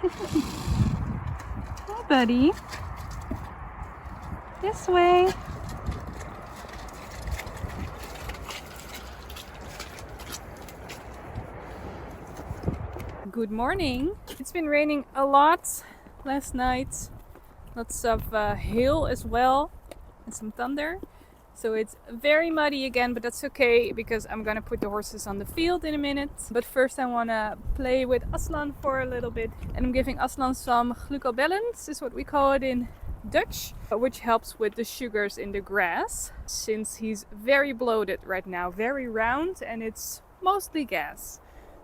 Hi, buddy. This way. Good morning. It's been raining a lot last night. Lots of hail as well and some thunder. So it's very muddy again, but that's okay because I'm gonna put the horses on the field in a minute. But first I wanna play with Aslan for a little bit. And I'm giving Aslan some glucobalance, is what we call it in Dutch, which helps with the sugars in the grass. Since he's very bloated right now, very round, and it's mostly gas.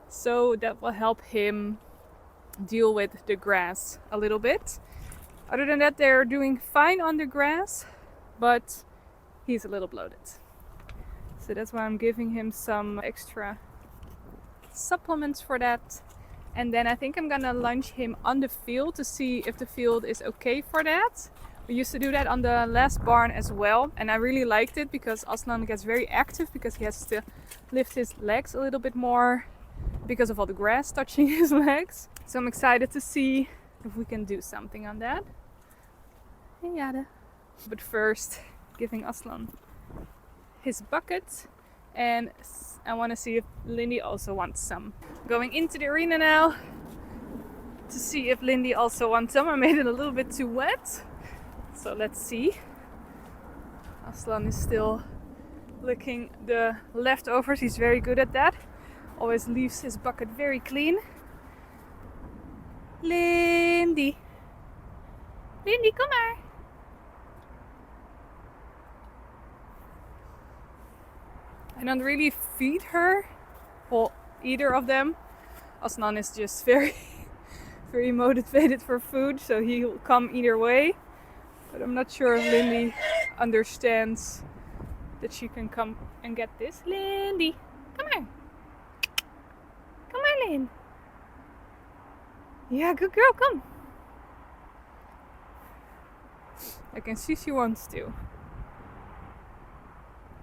So that will help him deal with the grass a little bit. Other than that, they're doing fine on the grass, but he's a little bloated. So that's why I'm giving him some extra supplements for that. And then I think I'm gonna lunge him on the field to see if the field is okay for that. We used to do that on the last barn as well, and I really liked it because Aslan gets very active because he has to lift his legs a little bit more because of all the grass touching his legs. So I'm excited to see if we can do something on that. Hey Jade. But first, giving Aslan his bucket, and I want to see if Lindy also wants some. Going into the arena now to see if Lindy also wants some. I made it a little bit too wet, so let's see. Aslan is still licking the leftovers. He's very good at that. Always leaves his bucket very clean. Lindy, kom maar. I don't really feed her, well, either of them. Aslan is just very motivated for food, so he'll come either way. But I'm not sure if Lindy understands that she can come and get this. Lindy, come here. Come on, Lin. Yeah, good girl, come. I can see she wants to.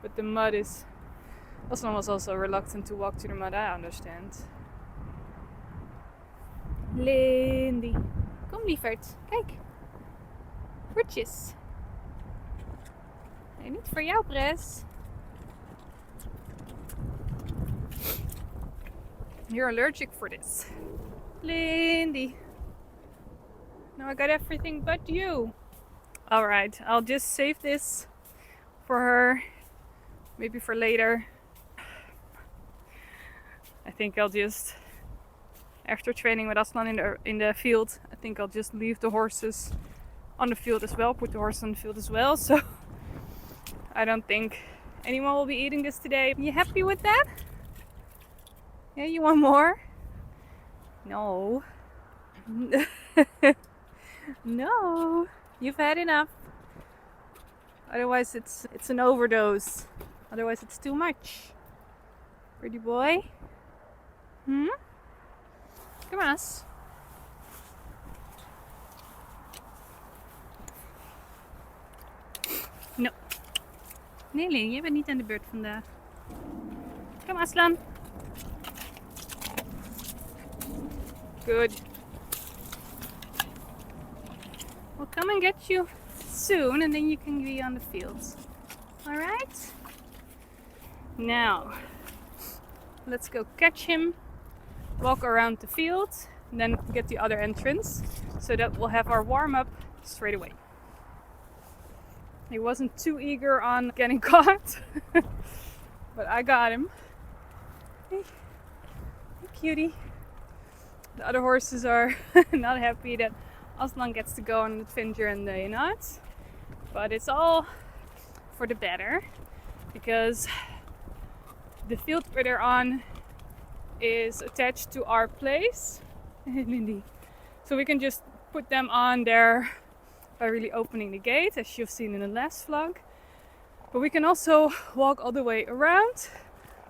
But the mud is... Aslan was also reluctant to walk to the mud, I understand. Lindy. Kom lieverd, kijk. Groetjes. Nee, niet voor jou, Pres. You're allergic for this. Lindy. Now I got everything but you. Alright, I'll just save this for her. Maybe for later. I think I'll just, after training with Aslan in the field, I think I'll just leave the horses on the field as well. Put the horses on the field as well. So I don't think anyone will be eating this today. You happy with that? Yeah, you want more? No. No. You've had enough. Otherwise it's an overdose. Otherwise it's too much. Pretty boy. Kom eens. No. Nee, Lin, jij bent niet aan de beurt vandaag. Kom Aslan. Good. We'll come and get you soon and then you can be on the fields. Alright? Now, let's go catch him. Walk around the field, and then get the other entrance, so that we'll have our warm-up straight away. He wasn't too eager on getting caught, but I got him. Hey, cutie. The other horses are not happy that Aslan gets to go on the Finger and the Knot, but it's all for the better, because the field where they're on is attached to our place. Lindy. So we can just put them on there by really opening the gate, as you've seen in the last vlog. But we can also walk all the way around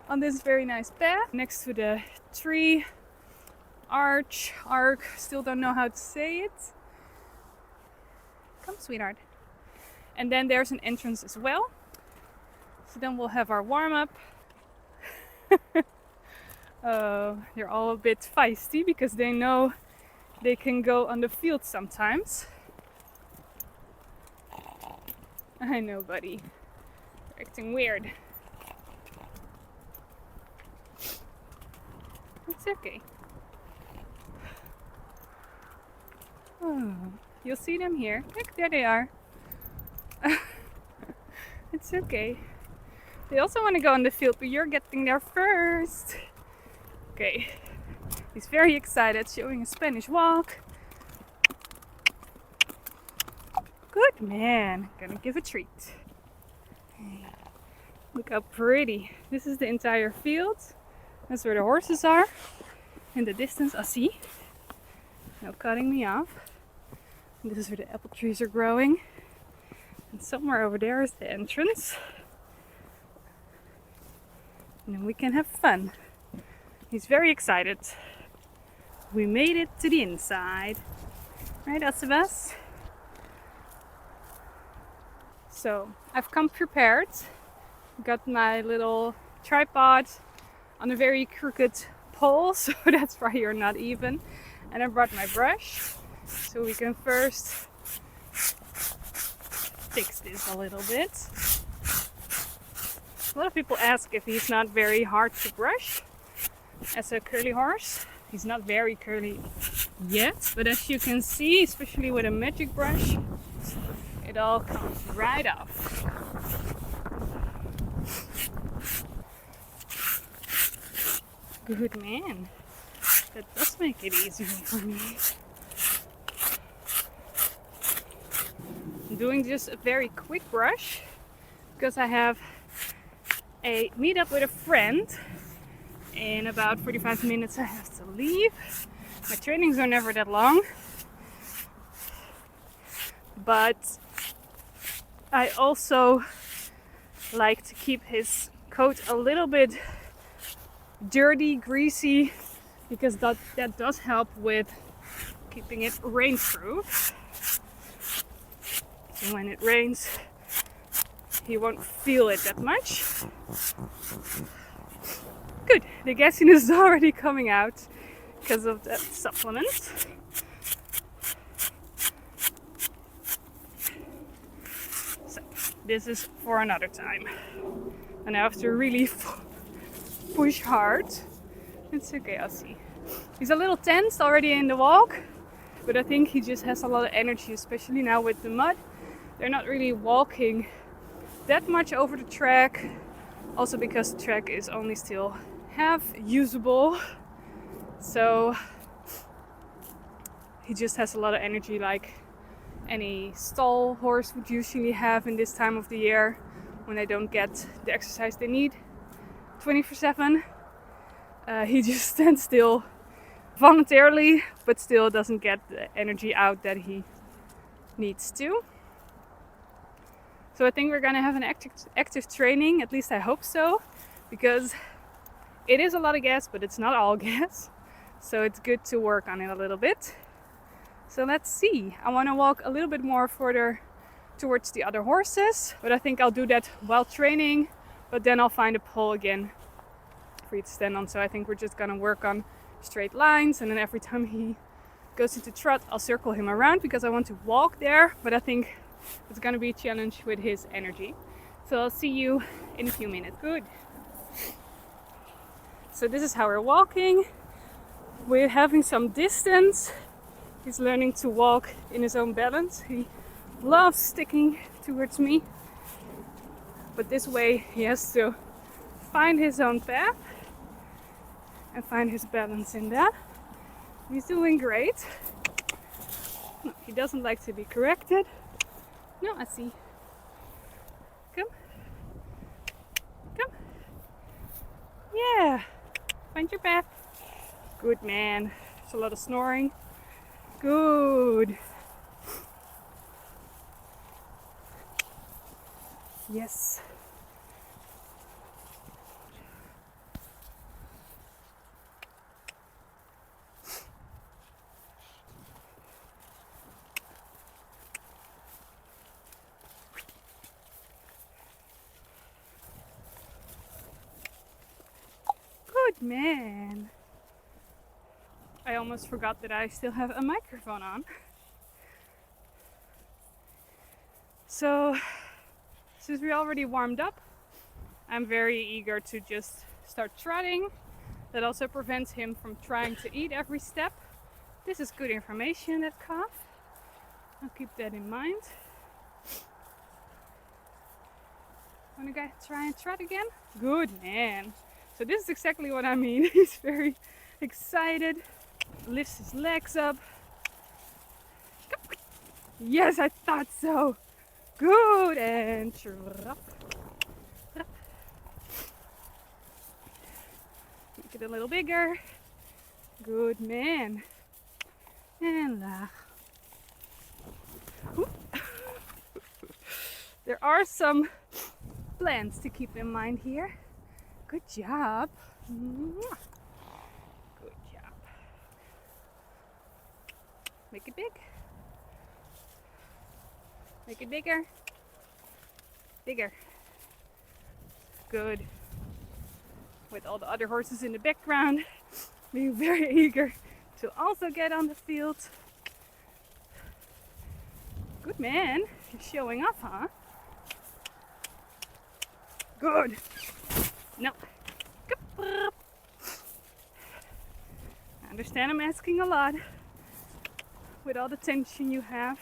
on this very nice path next to the tree arc, still don't know how to say it. Come, sweetheart. And then there's an entrance as well. So then we'll have our warm-up. They're all a bit feisty because they know they can go on the field sometimes. I know, buddy. You're acting weird. It's okay. Oh, you'll see them here. Look, there they are. It's okay. They also want to go on the field, but you're getting there first. Okay. He's very excited, showing a Spanish walk. Good man. Gonna give a treat. Look how pretty. This is the entire field. That's where the horses are. In the distance, I see. No cutting me off. And this is where the apple trees are growing. And somewhere over there is the entrance. And then we can have fun. He's very excited. We made it to the inside. Right, Asabas? So, I've come prepared. Got my little tripod on a very crooked pole, so that's why you're not even. And I brought my brush, so we can first fix this a little bit. A lot of people ask if he's not very hard to brush as a curly horse. He's not very curly yet, but as you can see, especially with a magic brush, it all comes right off. Good man. That does make it easier for me. I'm doing just a very quick brush because I have a meetup with a friend. In about 45 minutes I have to leave. My trainings are never that long. But I also like to keep his coat a little bit dirty, greasy, because that does help with keeping it rainproof. So when it rains, he won't feel it that much. Good, the gassiness is already coming out because of that supplement. So this is for another time. And I have to really push hard. It's okay, I'll see. He's a little tense already in the walk, but I think he just has a lot of energy, especially now with the mud. They're not really walking that much over the track, also because the track is only still half usable. So he just has a lot of energy, like any stall horse would usually have in this time of the year when they don't get the exercise they need 24/7. He just stands still voluntarily, but still doesn't get the energy out that he needs to. So I think we're gonna have an active training, at least I hope so, because it is a lot of gas, but it's not all gas. So it's good to work on it a little bit. So let's see. I want to walk a little bit more further towards the other horses, but I think I'll do that while training, but then I'll find a pole again for you to stand on. So I think we're just gonna work on straight lines, and then every time he goes into trot, I'll circle him around because I want to walk there, but I think it's gonna be a challenge with his energy. So I'll see you in a few minutes. Good. So this is how we're walking. We're having some distance. He's learning to walk in his own balance. He loves sticking towards me, but this way he has to find his own path and find his balance in that. He's doing great. No, he doesn't like to be corrected. No, I see. Come. Come. Yeah. Find your path. Good man. There's a lot of snoring. Good. Yes. Good man. I almost forgot that I still have a microphone on. So, since we already warmed up, I'm very eager to just start trotting. That also prevents him from trying to eat every step. This is good information, that calf. I'll keep that in mind. Wanna go try and trot again? Good man. So this is exactly what I mean. He's very excited. Lifts his legs up. Yes, I thought so. Good, and trot. Make it a little bigger. Good man. And laag. There are some plans to keep in mind here. Good job. Good job. Make it big. Make it bigger. Bigger. Good. With all the other horses in the background being very eager to also get on the field. Good man. You're showing off, huh? Good. No. I understand I'm asking a lot with all the tension you have.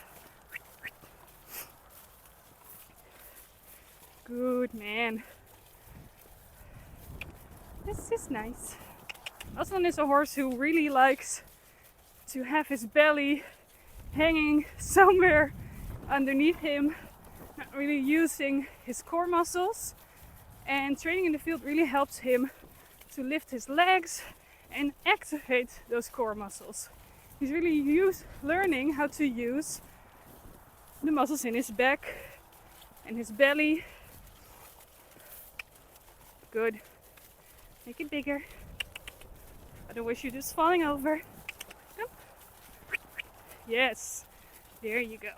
Good man. This is nice. Aslan is a horse who really likes to have his belly hanging somewhere underneath him, not really using his core muscles. And training in the field really helps him to lift his legs and activate those core muscles. He's really learning how to use the muscles in his back and his belly. Good. Make it bigger. Otherwise you're just falling over. Yes. There you go.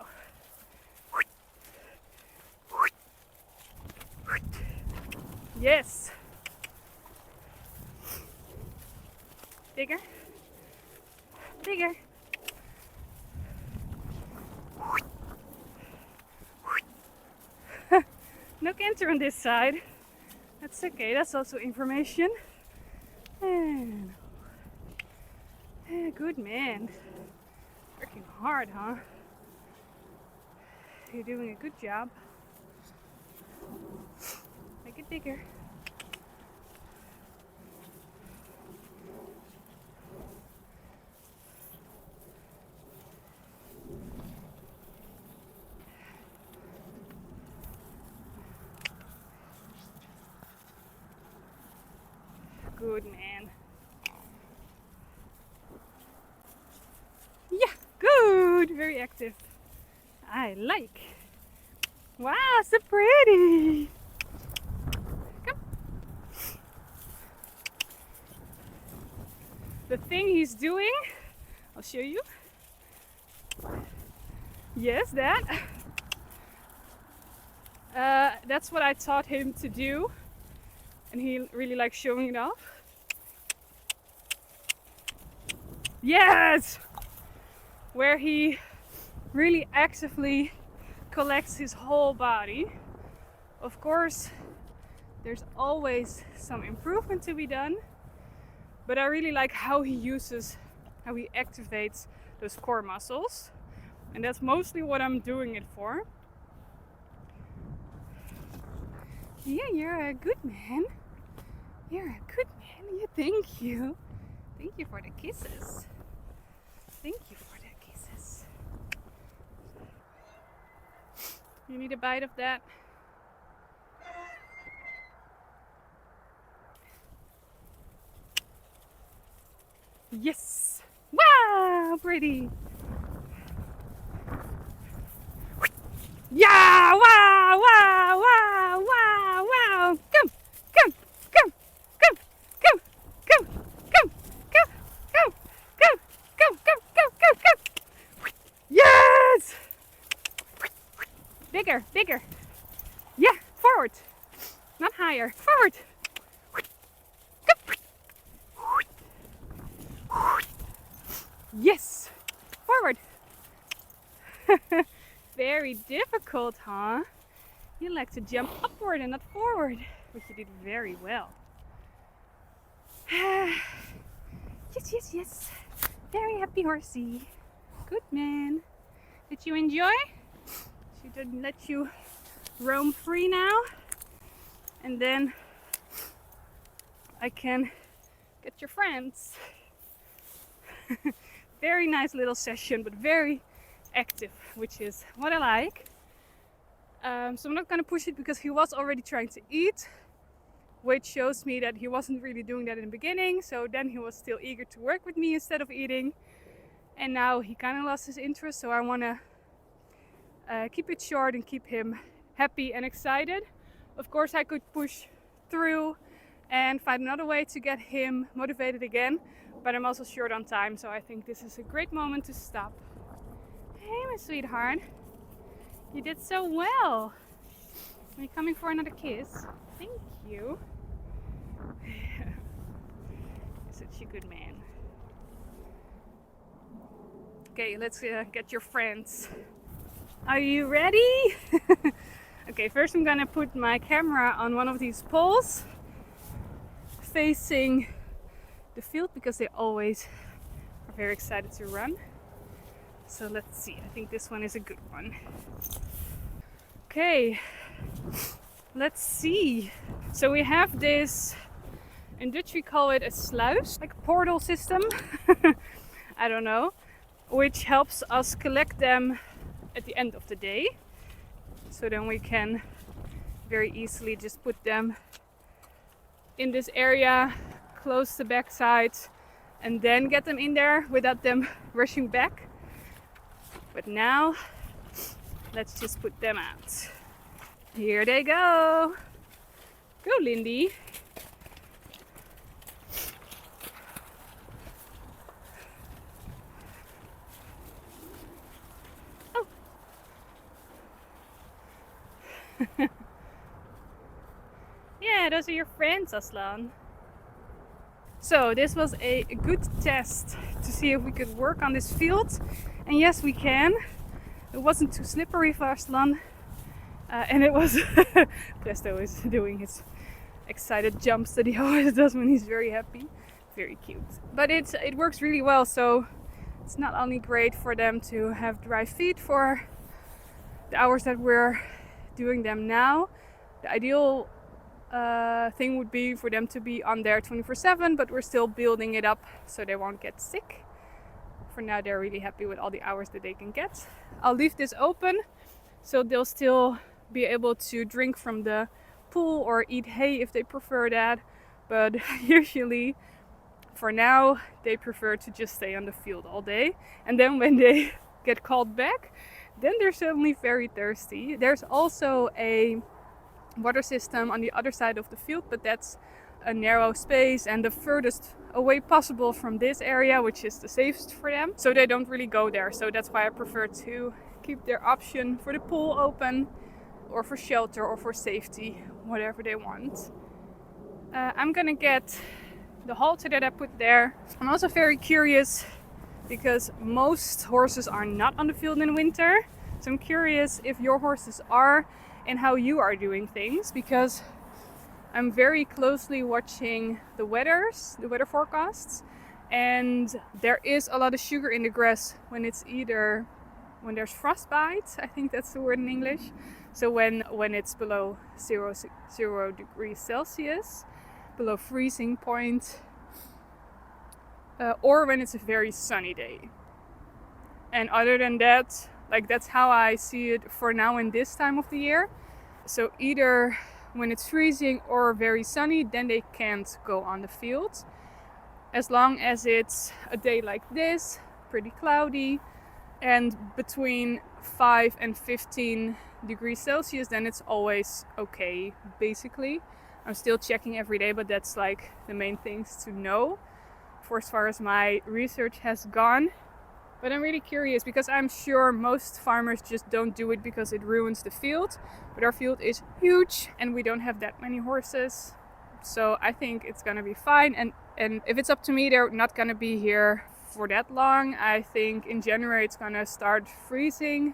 Yes. Bigger. Bigger. No canter on this side. That's okay, that's also information. And good man. Working hard, huh? You're doing a good job. Make it bigger. Good man. Yeah, good. Very active. I like. Wow, so pretty. Come. The thing he's doing, I'll show you. Yes, that. That's what I taught him to do. And he really likes showing it off. Yes! Where he really actively collects his whole body. Of course, there's always some improvement to be done. But I really like how he activates those core muscles. And that's mostly what I'm doing it for. Yeah, you're a good man. You're a good man. Yeah, thank you. Thank you for the kisses. Thank you for the kisses. You need a bite of that? Yes! Wow, pretty! Yeah! Wow! Wow! Wow! Wow! Wow! Come! Come! Come! Come! Come! Come! Come! Come! Come! Come! Come! Come! Come! Come! Come! Yes! Bigger! Bigger! Yeah! Forward! Not higher! Forward! Yes! Forward! Very difficult, huh? You like to jump upward and not forward, but you did very well. Yes, yes, yes. Very happy horsey. Good man. Did you enjoy? She didn't let you roam free now. And then I can get your friends. Very nice little session, but very active, which is what I like. So I'm not gonna push it because he was already trying to eat, which shows me that he wasn't really doing that in the beginning. So then he was still eager to work with me instead of eating. And now he kind of lost his interest, so I want to keep it short and keep him happy and excited. Of course, I could push through and find another way to get him motivated again, but I'm also short on time, so I think this is a great moment to stop. Hey, my sweetheart. You did so well. Are you coming for another kiss? Thank you. You're such a good man. Okay, let's get your friends. Are you ready? Okay, first I'm gonna put my camera on one of these poles facing the field because they always are very excited to run. So let's see, I think this one is a good one. Okay, let's see. So we have this, in Dutch we call it a sluis, like a portal system. I don't know, which helps us collect them at the end of the day. So then we can very easily just put them in this area, close the backside, and then get them in there without them rushing back. But now, let's just put them out. Here they go. Go, Lindy. Oh. Yeah, those are your friends, Aslan. So this was a good test to see if we could work on this field. And yes, we can. It wasn't too slippery for Aslan. And it was Presto is doing his excited jumps that he always does when he's very happy. Very cute. But it works really well, so it's not only great for them to have dry feet for the hours that we're doing them now. The ideal thing would be for them to be on there 24/7, but we're still building it up so they won't get sick. For now, they're really happy with all the hours that they can get. I'll leave this open so they'll still be able to drink from the pool or eat hay if they prefer that, but usually for now they prefer to just stay on the field all day. And then when they get called back, then they're suddenly very thirsty. There's also a water system on the other side of the field, but that's a narrow space and the furthest away possible from this area, which is the safest for them, so they don't really go there. So that's why I prefer to keep their option for the pool open, or for shelter, or for safety, whatever they want. I'm gonna get the halter that I put there. I'm also very curious because most horses are not on the field in winter, so I'm curious if your horses are and how you are doing things, because I'm very closely watching the weather forecasts, and there is a lot of sugar in the grass when there's frostbite, I think that's the word in English. So when it's below 0 degrees Celsius, below freezing point, or when it's a very sunny day. And other than that, like, that's how I see it for now in this time of the year. So either when it's freezing or very sunny, then they can't go on the field. As long as it's a day like this, pretty cloudy, and between 5 and 15 degrees Celsius, then it's always okay, basically. I'm still checking every day, but that's like the main things to know for as far as my research has gone. But I'm really curious because I'm sure most farmers just don't do it because it ruins the field. But our field is huge and we don't have that many horses. So I think it's gonna be fine. And if it's up to me, they're not gonna be here for that long. I think in January it's gonna start freezing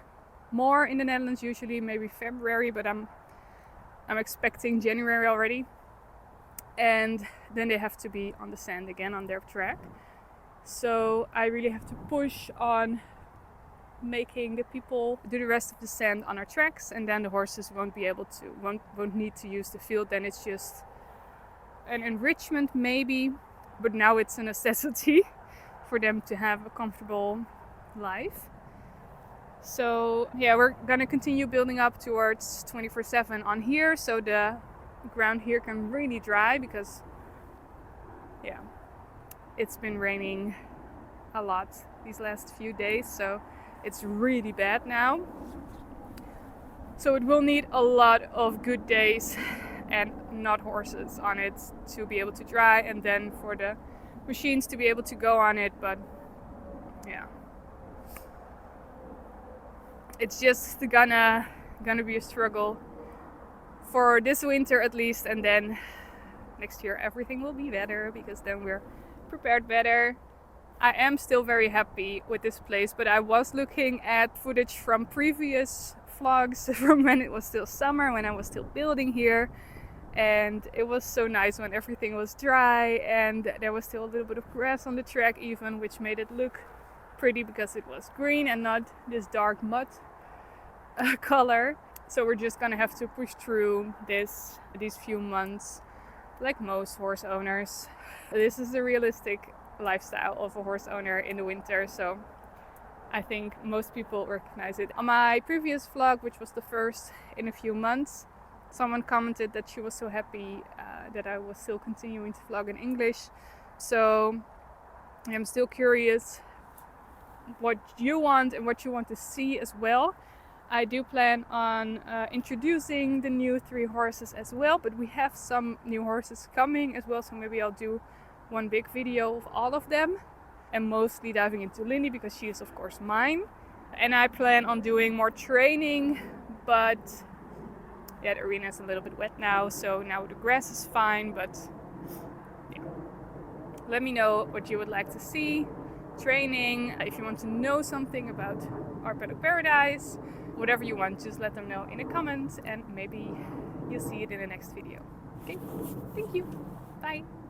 more in the Netherlands, usually maybe February, but I'm expecting January already. And then they have to be on the sand again on their track. So I really have to push on making the people do the rest of the sand on our tracks, and then the horses won't need to use the field. Then it's just an enrichment maybe, but now it's a necessity for them to have a comfortable life. So yeah, we're gonna continue building up towards 24/7 on here, so the ground here can really dry, because yeah, it's been raining a lot these last few days, so it's really bad now. So it will need a lot of good days and not horses on it to be able to dry, and then for the machines to be able to go on it. But yeah, it's just gonna be a struggle for this winter at least, and then next year everything will be better, because then we're prepared better. I am still very happy with this place, but I was looking at footage from previous vlogs from when it was still summer, when I was still building here, and it was so nice when everything was dry and there was still a little bit of grass on the track even, which made it look pretty because it was green and not this dark mud color. So we're just gonna have to push through these few months like most horse owners. This is the realistic lifestyle of a horse owner in the winter, so I think most people recognize it. On my previous vlog, which was the first in a few months, someone commented that she was so happy that I was still continuing to vlog in English. So I'm still curious what you want and what you want to see as well. I do plan on introducing the new 3 horses as well, but we have some new horses coming as well, so maybe I'll do one big video of all of them, and mostly diving into Lindy because she is of course mine. And I plan on doing more training, but yeah, the arena is a little bit wet now, so now the grass is fine. But yeah, let me know what you would like to see. Training, if you want to know something about our paddock paradise, whatever you want, just let them know in the comments, and maybe you'll see it in the next video. Okay, thank you, bye.